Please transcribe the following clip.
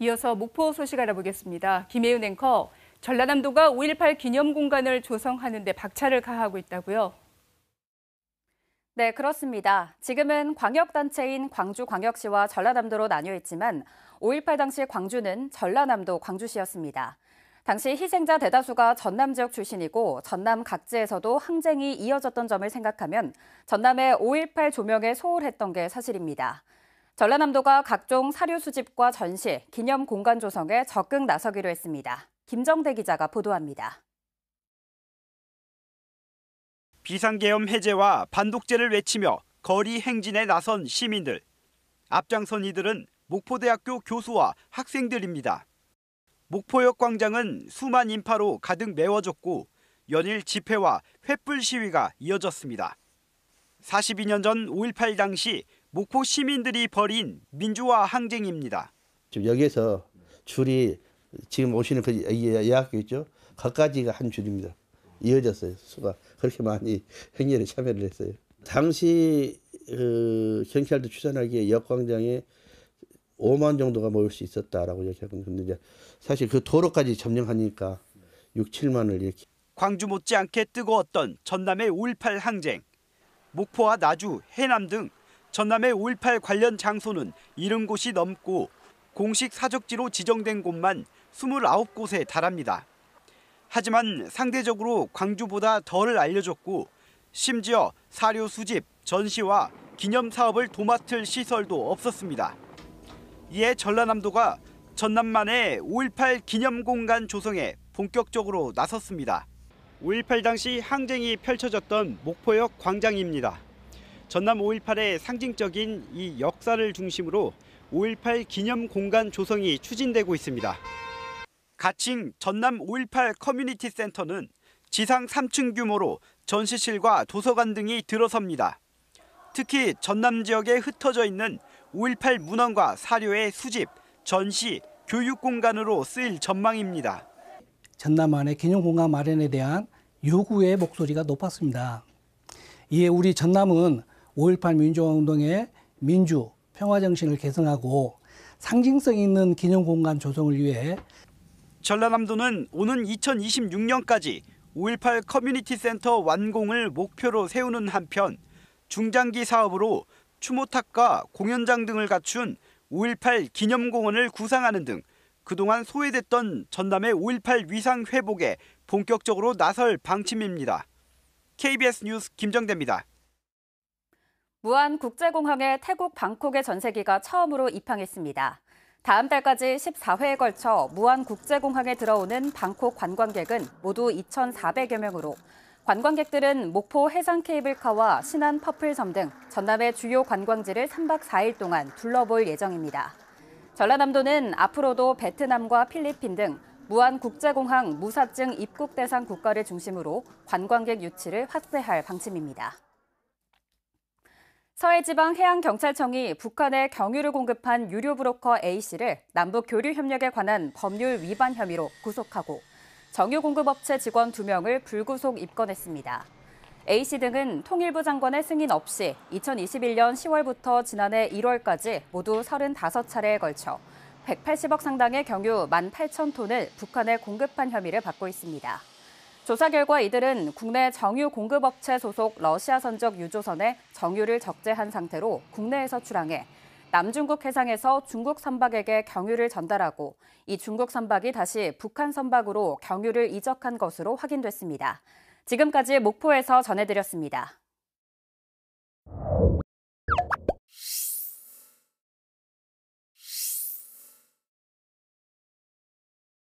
이어서 목포 소식 알아보겠습니다. 김혜윤 앵커, 전라남도가 5.18 기념 공간을 조성하는 데 박차를 가하고 있다고요? 네, 그렇습니다. 지금은 광역단체인 광주광역시와 전라남도로 나뉘어 있지만 5.18 당시 광주는 전라남도 광주시였습니다. 당시 희생자 대다수가 전남 지역 출신이고 전남 각지에서도 항쟁이 이어졌던 점을 생각하면 전남의 5.18 조명에 소홀했던 게 사실입니다. 전라남도가 각종 사료 수집과 전시, 기념 공간 조성에 적극 나서기로 했습니다. 김정대 기자가 보도합니다. 비상계엄 해제와 반독재를 외치며 거리 행진에 나선 시민들. 앞장선 이들은 목포대학교 교수와 학생들입니다. 목포역 광장은 수만 인파로 가득 메워졌고 연일 집회와 횃불 시위가 이어졌습니다. 42년 전 5.18 당시 목포 시민들이 벌인 민주화 항쟁입니다. 지금 여기에서 줄이 지금 오시는 그 예약교 있죠? 거기까지가 한 줄입니다. 이어졌어요. 수가 그렇게 많이 행렬에 참여를 했어요. 당시 경찰도 추산하기에 역광장에 5만 정도가 모일 수 있었다라고 얘기하고 있는데 사실 그 도로까지 점령하니까 6, 7만을 이렇게. 광주 못지않게 뜨거웠던 전남의 5.18 항쟁. 목포와 나주, 해남 등 전남의 5.18 관련 장소는 70곳이 넘고 공식 사적지로 지정된 곳만 29곳에 달합니다. 하지만 상대적으로 광주보다 덜 알려졌고 심지어 사료 수집, 전시와 기념 사업을 도맡을 시설도 없었습니다. 이에 전라남도가 전남만의 5.18 기념 공간 조성에 본격적으로 나섰습니다. 5.18 당시 항쟁이 펼쳐졌던 목포역 광장입니다. 전남 5.18의 상징적인 이 역사를 중심으로 5.18 기념 공간 조성이 추진되고 있습니다. 가칭 전남 5.18 커뮤니티 센터는 지상 3층 규모로 전시실과 도서관 등이 들어섭니다. 특히 전남 지역에 흩어져 있는 5.18 문헌과 사료의 수집, 전시, 교육 공간으로 쓰일 전망입니다. 전남만의 기념 공간 마련에 대한 요구의 목소리가 높았습니다. 이에 우리 전남은 5.18 민주화운동의 민주, 평화정신을 개성하고 상징성 있는 기념 공간 조성을 위해 전라남도는 오는 2026년까지 5.18 커뮤니티 센터 완공을 목표로 세우는 한편 중장기 사업으로 추모탑과 공연장 등을 갖춘 5.18 기념공원을 구상하는 등 그동안 소외됐던 전남의 5.18 위상 회복에 본격적으로 나설 방침입니다. KBS 뉴스 김정대입니다. 무안국제공항에 태국 방콕의 전세기가 처음으로 입항했습니다. 다음 달까지 14회에 걸쳐 무안국제공항에 들어오는 방콕 관광객은 모두 2,400여 명으로 관광객들은 목포 해상 케이블카와 신안 퍼플섬 등 전남의 주요 관광지를 3박 4일 동안 둘러볼 예정입니다. 전라남도는 앞으로도 베트남과 필리핀 등 무안국제공항 무사증 입국 대상 국가를 중심으로 관광객 유치를 확대할 방침입니다. 서해지방해양경찰청이 북한에 경유를 공급한 유료 브로커 A씨를 남북 교류 협력에 관한 법률 위반 혐의로 구속하고 정유 공급업체 직원 2명을 불구속 입건했습니다. A씨 등은 통일부 장관의 승인 없이 2021년 10월부터 지난해 1월까지 모두 35차례에 걸쳐 180억 상당의 경유 18,000톤을 북한에 공급한 혐의를 받고 있습니다. 조사 결과 이들은 국내 정유 공급업체 소속 러시아 선적 유조선에 정유를 적재한 상태로 국내에서 출항해 남중국 해상에서 중국 선박에게 경유를 전달하고 이 중국 선박이 다시 북한 선박으로 경유를 이적한 것으로 확인됐습니다. 지금까지 목포에서 전해드렸습니다.